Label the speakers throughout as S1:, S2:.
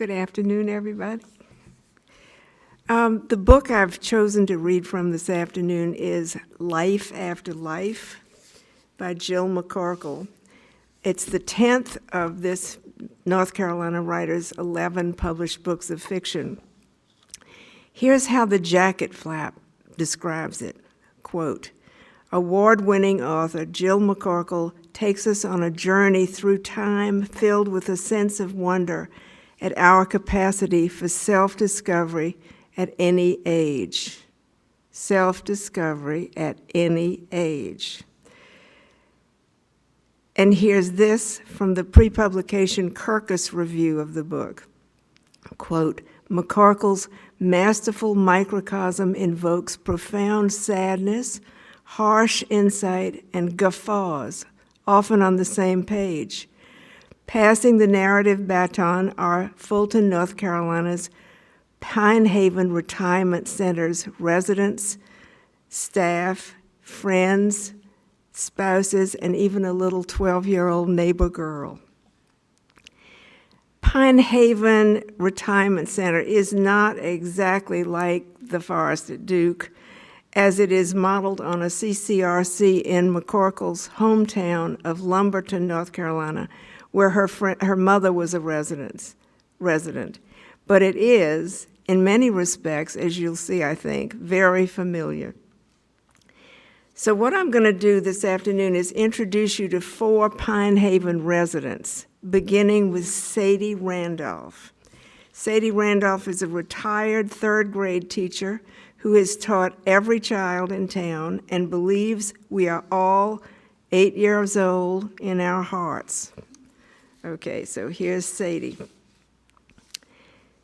S1: Good afternoon, everybody. The book I've chosen to read from this afternoon is Life After Life by Jill McCorkle. It's the 10th of this North Carolina writer's 11 published books of fiction. Here's how the jacket flap describes it. Quote, award-winning author Jill McCorkle takes us on a journey through time filled with a sense of wonder at our capacity for self-discovery at any age. Self-discovery at any age. And here's this from the pre-publication Kirkus review of the book. Quote, McCorkle's masterful microcosm invokes profound sadness, harsh insight, and guffaws, often on the same page. Passing the narrative baton are Fulton, North Carolina's Pine Haven Retirement Center's residents, staff, friends, spouses, and even a little 12-year-old neighbor girl. Pine Haven Retirement Center is not exactly like the Forest at Duke, as it is modeled on a CCRC in McCorkle's hometown of Lumberton, North Carolina, where her mother was a resident. But it is, in many respects, as you'll see, I think, very familiar. So what I'm going to do this afternoon is introduce you to 4 Pine Haven residents, beginning with Sadie Randolph. Sadie Randolph is a retired third-grade teacher who has taught every child in town and believes we are all 8 years old in our hearts. Okay, so here's Sadie.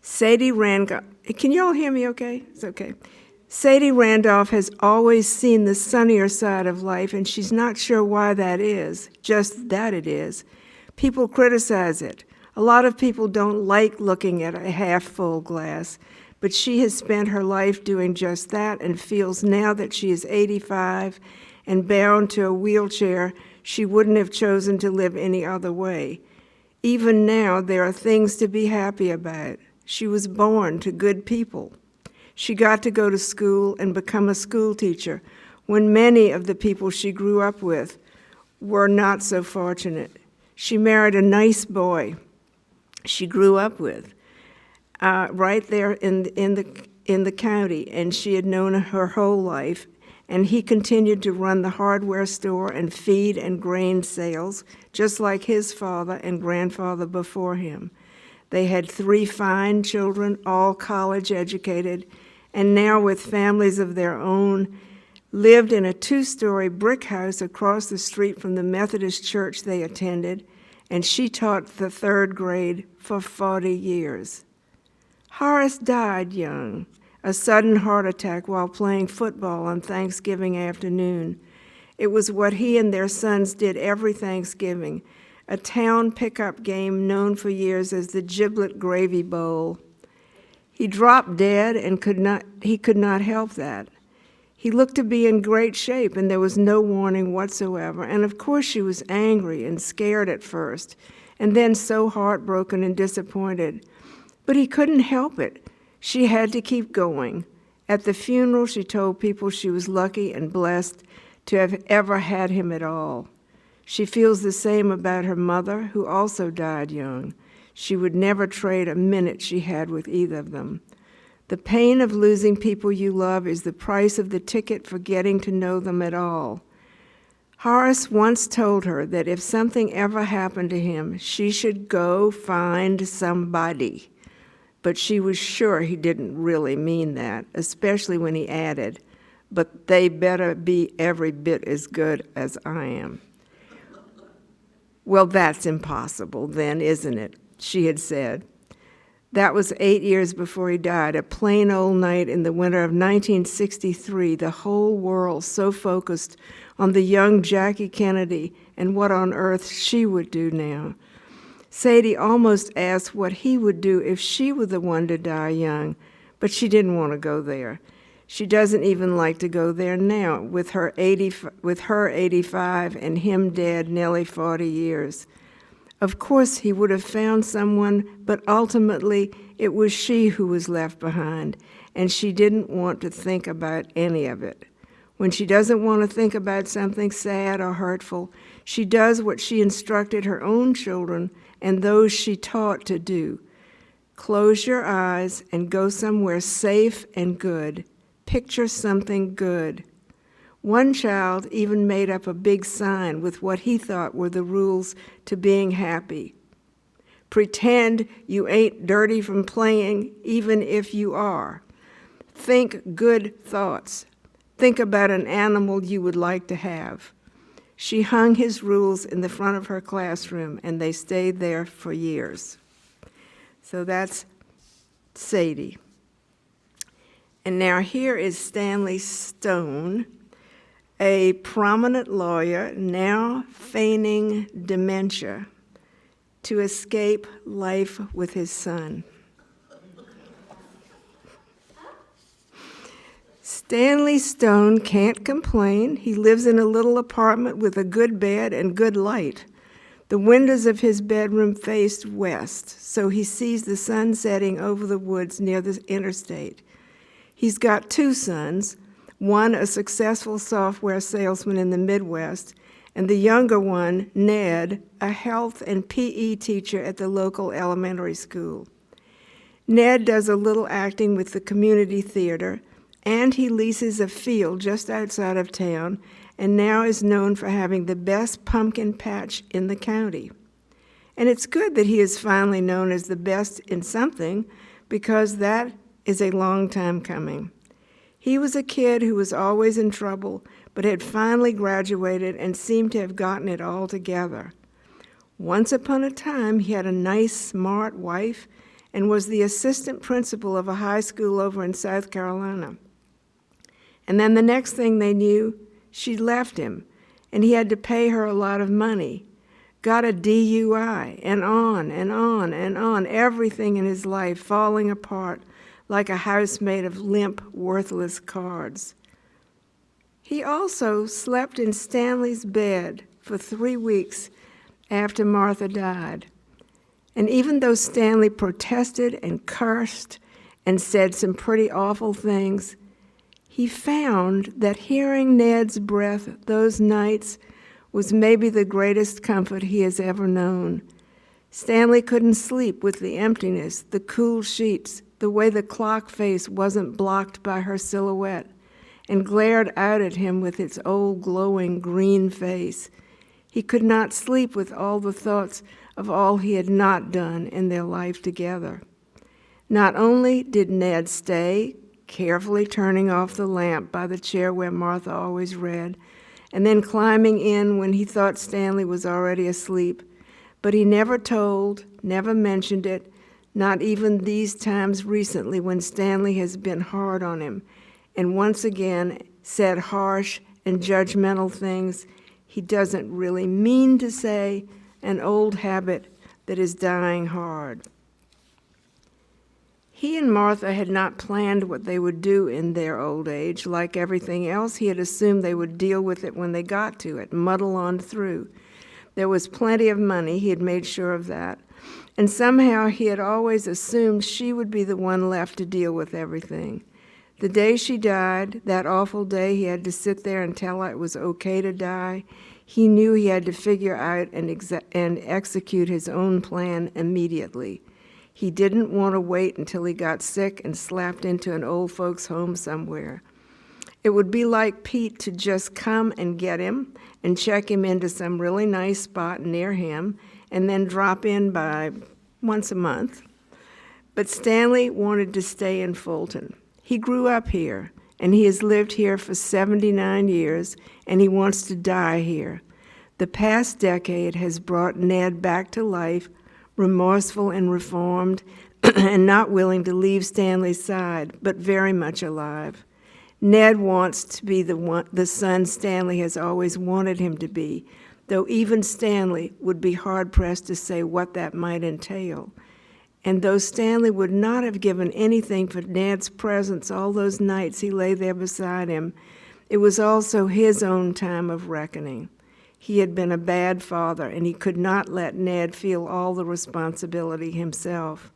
S1: Sadie Randolph, can you all hear me okay? It's okay. Sadie Randolph has always seen the sunnier side of life, and she's not sure why that is, just that it is. People criticize it. A lot of people don't like looking at a half-full glass, but she has spent her life doing just that and feels now that she is 85 and bound to a wheelchair, she wouldn't have chosen to live any other way. Even now, there are things to be happy about. She was born to good people. She got to go to school and become a school teacher when many of the people she grew up with were not so fortunate. She married a nice boy she grew up with right there in the county, and she had known her whole life, and he continued to run the hardware store and feed and grain sales, just like his father and grandfather before him. They had 3 fine children, all college educated, and now with families of their own, lived in a 2-story brick house across the street from the Methodist church they attended, and she taught the 3rd grade for 40 years. Horace died young, a sudden heart attack while playing football on Thanksgiving afternoon. It was what he and their sons did every Thanksgiving, a town pickup game known for years as the Giblet Gravy Bowl. He dropped dead and he could not help that. He looked to be in great shape, and there was no warning whatsoever. And of course she was angry and scared at first, and then so heartbroken and disappointed. But he couldn't help it. She had to keep going. At the funeral, she told people she was lucky and blessed to have ever had him at all. She feels the same about her mother, who also died young. She would never trade a minute she had with either of them. The pain of losing people you love is the price of the ticket for getting to know them at all. Horace once told her that if something ever happened to him, she should go find somebody. But she was sure he didn't really mean that, especially when he added, but they better be every bit as good as I am. Well, that's impossible then, isn't it? She had said. That was 8 years before he died, a plain old night in the winter of 1963, the whole world so focused on the young Jackie Kennedy and what on earth she would do now. Sadie almost asked what he would do if she were the one to die young, but she didn't want to go there. She doesn't even like to go there now, with her 85 and him dead nearly 40 years. Of course, he would have found someone, but ultimately it was she who was left behind, and she didn't want to think about any of it. When she doesn't want to think about something sad or hurtful, she does what she instructed her own children and those she taught to do. Close your eyes and go somewhere safe and good. Picture something good. One child even made up a big sign with what he thought were the rules to being happy. Pretend you ain't dirty from playing, even if you are. Think good thoughts. Think about an animal you would like to have. She hung his rules in the front of her classroom, and they stayed there for years. So that's Sadie. And now here is Stanley Stone, a prominent lawyer now feigning dementia to escape life with his son. Stanley Stone can't complain. He lives in a little apartment with a good bed and good light. The windows of his bedroom faced west, so he sees the sun setting over the woods near the interstate. He's got two sons, one a successful software salesman in the Midwest, and the younger one, Ned, a health and PE teacher at the local elementary school. Ned does a little acting with the community theater, and he leases a field just outside of town, and now is known for having the best pumpkin patch in the county. And it's good that he is finally known as the best in something, because that is a long time coming. He was a kid who was always in trouble, but had finally graduated and seemed to have gotten it all together. Once upon a time, he had a nice, smart wife and was the assistant principal of a high school over in South Carolina. And then the next thing they knew, she left him, and he had to pay her a lot of money, got a DUI, and on and on and on, everything in his life falling apart like a house made of limp, worthless cards. He also slept in Stanley's bed for 3 weeks after Martha died. And even though Stanley protested and cursed and said some pretty awful things, he found that hearing Ned's breath those nights was maybe the greatest comfort he has ever known. Stanley couldn't sleep with the emptiness, the cool sheets, the way the clock face wasn't blocked by her silhouette and glared out at him with its old glowing green face. He could not sleep with all the thoughts of all he had not done in their life together. Not only did Ned stay, carefully turning off the lamp by the chair where Martha always read, and then climbing in when he thought Stanley was already asleep, but he never told, never mentioned it, not even these times recently when Stanley has been hard on him, and once again said harsh and judgmental things he doesn't really mean to say, an old habit that is dying hard. He and Martha had not planned what they would do in their old age. Like everything else, he had assumed they would deal with it when they got to it, muddle on through. There was plenty of money, he had made sure of that. And somehow he had always assumed she would be the one left to deal with everything. The day she died, that awful day he had to sit there and tell her it was okay to die, he knew he had to figure out and execute his own plan immediately. He didn't want to wait until he got sick and slapped into an old folks' home somewhere. It would be like Pete to just come and get him and check him into some really nice spot near him and then drop in by once a month. But Stanley wanted to stay in Fulton. He grew up here, and he has lived here for 79 years, and he wants to die here. The past decade has brought Ned back to life, remorseful and reformed, and not willing to leave Stanley's side, but very much alive. Ned wants to be the son Stanley has always wanted him to be, though even Stanley would be hard-pressed to say what that might entail. And though Stanley would not have given anything for Ned's presence all those nights he lay there beside him, it was also his own time of reckoning. He had been a bad father, and he could not let Ned feel all the responsibility himself.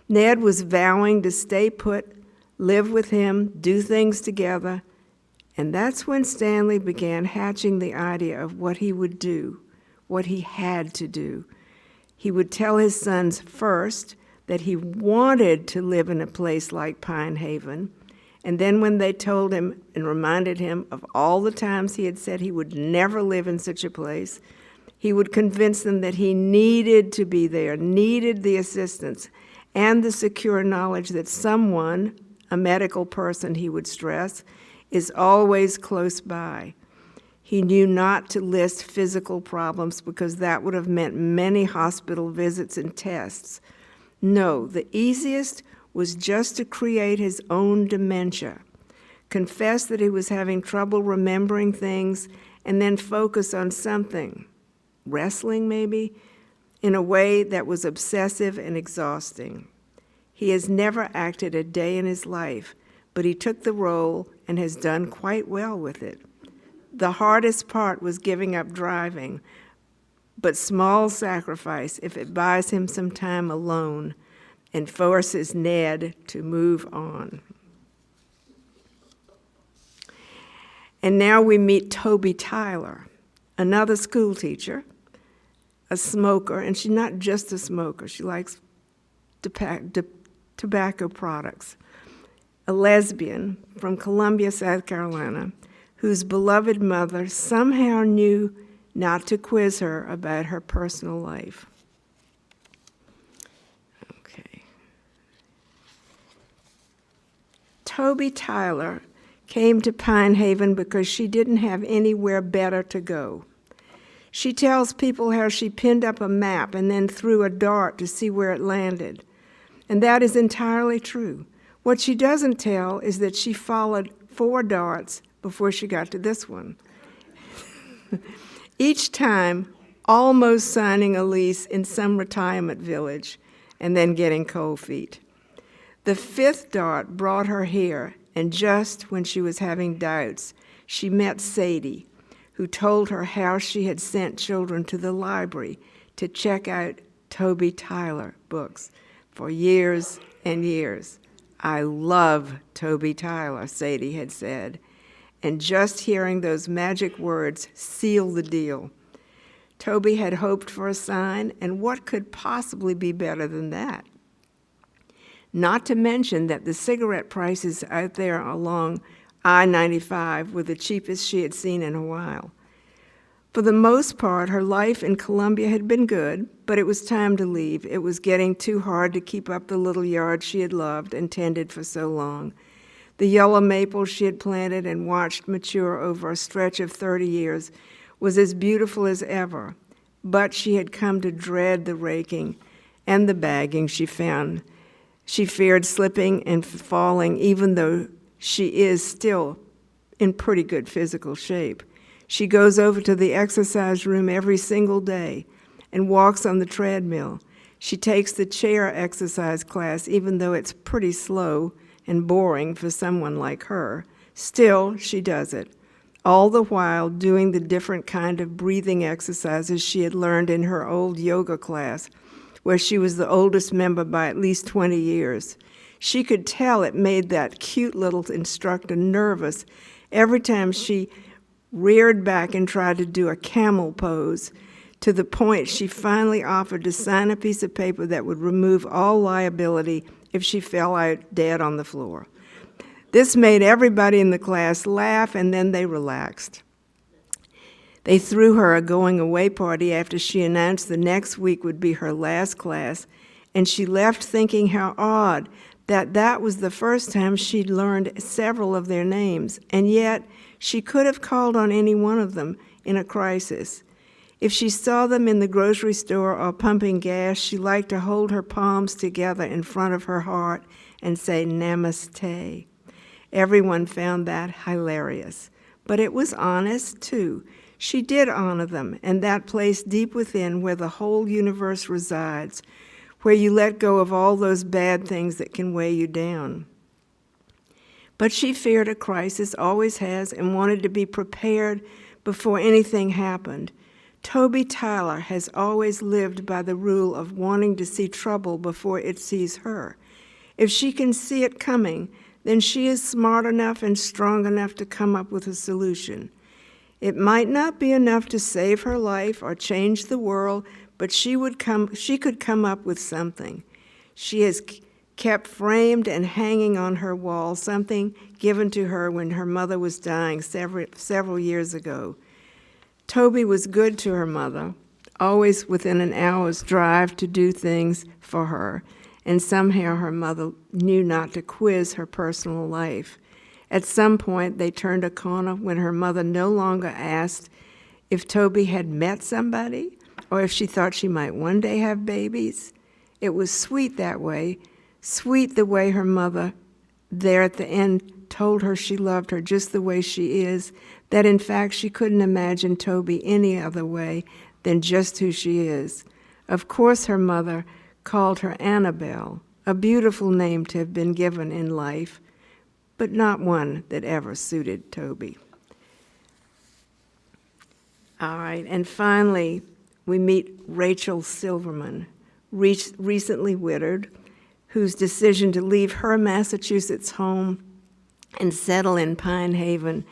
S1: Ned was vowing to stay put, live with him, do things together, and that's when Stanley began hatching the idea of what he would do, what he had to do. He would tell his sons first that he wanted to live in a place like Pine Haven, and then when they told him and reminded him of all the times he had said he would never live in such a place, he would convince them that he needed to be there, needed the assistance, and the secure knowledge that someone, a medical person he would stress, is always close by. He knew not to list physical problems because that would have meant many hospital visits and tests. No, the easiest was just to create his own dementia, confess that he was having trouble remembering things, and then focus on something, wrestling maybe, in a way that was obsessive and exhausting. He has never acted a day in his life, but he took the role and has done quite well with it. The hardest part was giving up driving, but small sacrifice if it buys him some time alone and forces Ned to move on. And now we meet Toby Tyler, another school teacher, a smoker, and she's not just a smoker, she likes tobacco products, a lesbian from Columbia, South Carolina, whose beloved mother somehow knew not to quiz her about her personal life. Toby Tyler came to Pine Haven because she didn't have anywhere better to go. She tells people how she pinned up a map and then threw a dart to see where it landed. And that is entirely true. What she doesn't tell is that she followed 4 darts before she got to this one. Each time, almost signing a lease in some retirement village and then getting cold feet. The 5th dart brought her here, and just when she was having doubts, she met Sadie, who told her how she had sent children to the library to check out Toby Tyler books for years and years. I love Toby Tyler, Sadie had said, and just hearing those magic words sealed the deal. Toby had hoped for a sign, and what could possibly be better than that? Not to mention that the cigarette prices out there along I-95 were the cheapest she had seen in a while. For the most part, her life in Columbia had been good, but it was time to leave. It was getting too hard to keep up the little yard she had loved and tended for so long. The yellow maple she had planted and watched mature over a stretch of 30 years was as beautiful as ever, but she had come to dread the raking and the bagging she found. She feared slipping and falling, even though she is still in pretty good physical shape. She goes over to the exercise room every single day and walks on the treadmill. She takes the chair exercise class, even though it's pretty slow and boring for someone like her. Still, she does it, all the while doing the different kind of breathing exercises she had learned in her old yoga class, where she was the oldest member by at least 20 years. She could tell it made that cute little instructor nervous every time she reared back and tried to do a camel pose, to the point she finally offered to sign a piece of paper that would remove all liability if she fell out dead on the floor. This made everybody in the class laugh, and then they relaxed. They threw her a going-away party after she announced the next week would be her last class, and she left thinking how odd that was the first time she'd learned several of their names, and yet she could have called on any one of them in a crisis. If she saw them in the grocery store or pumping gas, she liked to hold her palms together in front of her heart and say, "Namaste." Everyone found that hilarious, but it was honest, too. She did honor them, and that place deep within where the whole universe resides, where you let go of all those bad things that can weigh you down. But she feared a crisis, always has, and wanted to be prepared before anything happened. Toby Tyler has always lived by the rule of wanting to see trouble before it sees her. If she can see it coming, then she is smart enough and strong enough to come up with a solution. It might not be enough to save her life or change the world, but she could come up with something. She has kept framed and hanging on her wall something given to her when her mother was dying several years ago. Toby was good to her mother, always within an hour's drive to do things for her, and somehow her mother knew not to quiz her personal life. At some point, they turned a corner when her mother no longer asked if Toby had met somebody or if she thought she might one day have babies. It was sweet that way, sweet the way her mother there at the end told her she loved her just the way she is, that in fact she couldn't imagine Toby any other way than just who she is. Of course her mother called her Annabelle, a beautiful name to have been given in life, but not one that ever suited Toby. All right, and finally, we meet Rachel Silverman, recently widowed, whose decision to leave her Massachusetts home and settle in Pine Haven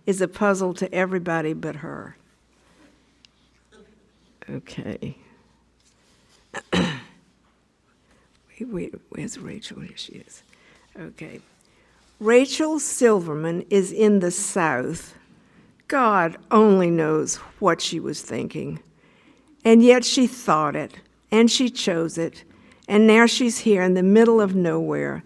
S1: is a puzzle to everybody but her. Okay. Wait, where's Rachel? Here she is. Okay. Rachel Silverman is in the South. God only knows what she was thinking. And yet she thought it, and she chose it, and now she's here in the middle of nowhere,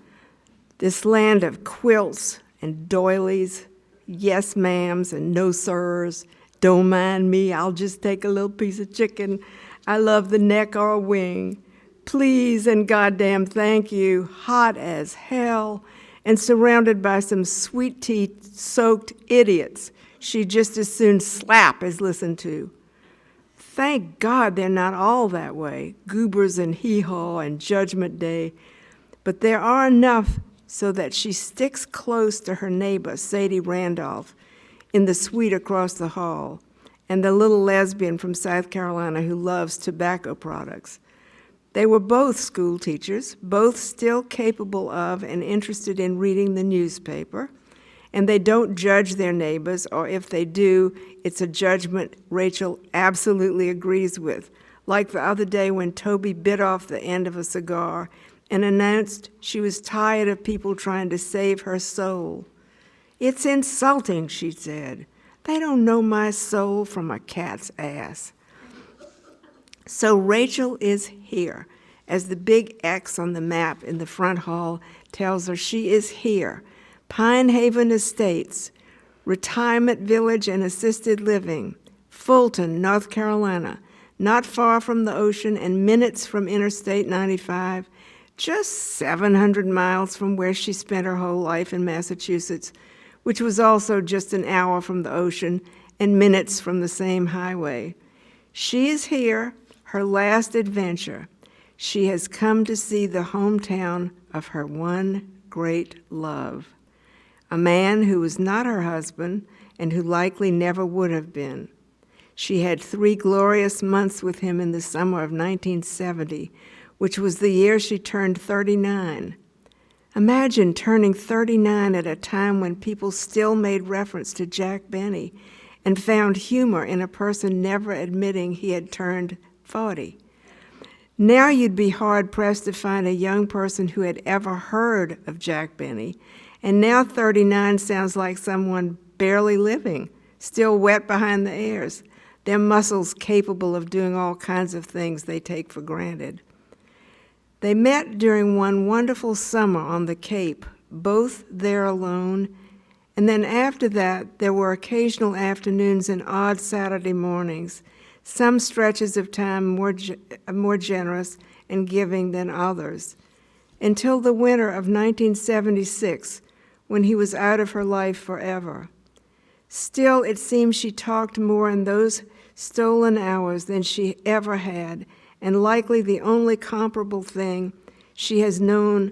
S1: this land of quilts and doilies, yes ma'ams and no sirs, don't mind me, I'll just take a little piece of chicken, I love the neck or a wing, please and goddamn thank you, hot as hell, and surrounded by some sweet tea-soaked idiots she'd just as soon slap as listen to. Thank God they're not all that way, goobers and hee-haw and Judgment Day, but there are enough so that she sticks close to her neighbor, Sadie Randolph, in the suite across the hall, and the little lesbian from South Carolina who loves tobacco products. They were both school teachers, both still capable of and interested in reading the newspaper, and they don't judge their neighbors, or if they do, it's a judgment Rachel absolutely agrees with, like the other day when Toby bit off the end of a cigar and announced she was tired of people trying to save her soul. It's insulting, she said. They don't know my soul from a cat's ass. So Rachel is here, as the big X on the map in the front hall tells her she is here. Pine Haven Estates, retirement village and assisted living, Fulton, North Carolina, not far from the ocean and minutes from Interstate 95, just 700 miles from where she spent her whole life in Massachusetts, which was also just an hour from the ocean and minutes from the same highway. She is here, her last adventure. She has come to see the hometown of her one great love, a man who was not her husband and who likely never would have been. She had 3 glorious months with him in the summer of 1970, which was the year she turned 39. Imagine turning 39 at a time when people still made reference to Jack Benny and found humor in a person never admitting he had turned 40. Now you'd be hard-pressed to find a young person who had ever heard of Jack Benny, and now 39 sounds like someone barely living, still wet behind the ears, their muscles capable of doing all kinds of things they take for granted. They met during one wonderful summer on the Cape, both there alone, and then after that there were occasional afternoons and odd Saturday mornings, some stretches of time more generous and giving than others, until the winter of 1976, when he was out of her life forever. Still, it seems she talked more in those stolen hours than she ever had, and likely the only comparable thing she has known,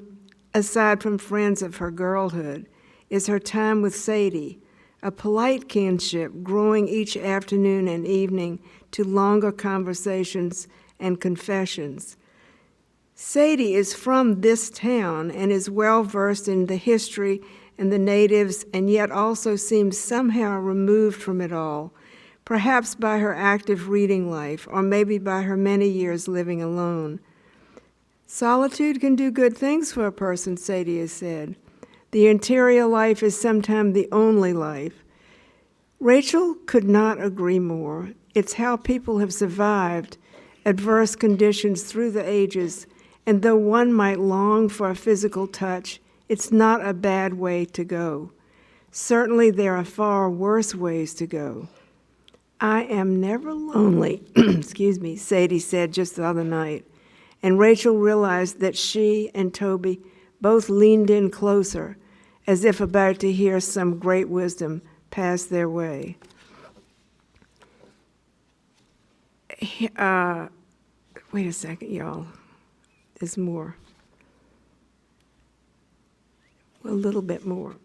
S1: aside from friends of her girlhood, is her time with Sadie, a polite kinship growing each afternoon and evening to longer conversations and confessions. Sadie is from this town and is well versed in the history and the natives, and yet also seems somehow removed from it all, perhaps by her active reading life, or maybe by her many years living alone. Solitude can do good things for a person, Sadie has said. The interior life is sometimes the only life. Rachel could not agree more. It's how people have survived adverse conditions through the ages, and though one might long for a physical touch, it's not a bad way to go. Certainly there are far worse ways to go. I am never lonely, excuse me, Sadie said just the other night, and Rachel realized that she and Toby both leaned in closer, as if about to hear some great wisdom pass their way. Wait a second, y'all. There's more. A little bit more.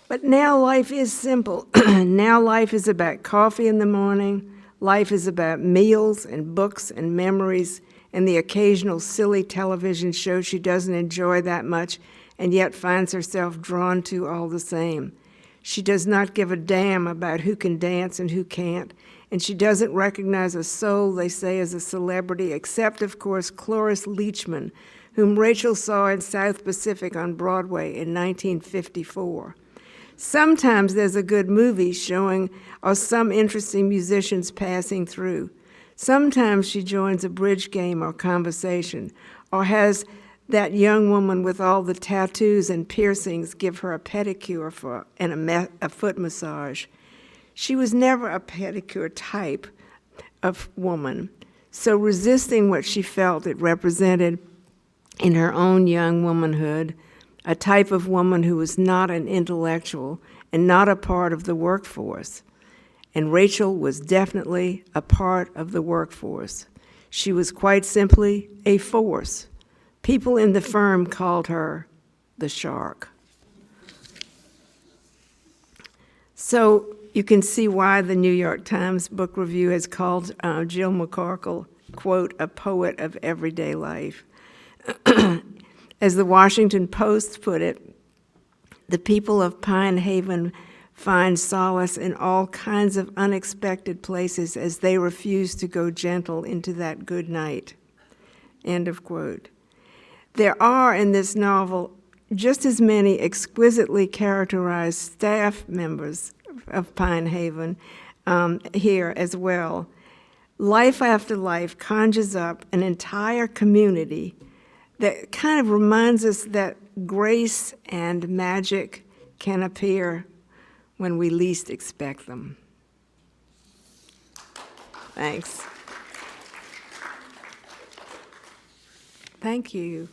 S1: But now life is simple. Now life is about coffee in the morning. Life is about meals and books and memories and the occasional silly television show she doesn't enjoy that much and yet finds herself drawn to all the same. She does not give a damn about who can dance and who can't, and she doesn't recognize a soul they say is a celebrity, except, of course, Cloris Leachman, whom Rachel saw in South Pacific on Broadway in 1954. Sometimes there's a good movie showing or some interesting musicians passing through. Sometimes she joins a bridge game or conversation, or has that young woman with all the tattoos and piercings give her a pedicure and a foot massage. She was never a pedicure type of woman, so resisting what she felt it represented in her own young womanhood, a type of woman who was not an intellectual and not a part of the workforce. And Rachel was definitely a part of the workforce. She was quite simply a force. People in the firm called her the shark. So you can see why the New York Times Book Review has called Jill McCorkle, quote, a poet of everyday life. As the Washington Post put it, the people of Pine Haven find solace in all kinds of unexpected places as they refuse to go gentle into that good night. End of quote. There are in this novel just as many exquisitely characterized staff members of Pine Haven here as well. Life after life conjures up an entire community that kind of reminds us that grace and magic can appear when we least expect them. Thanks. Thank you.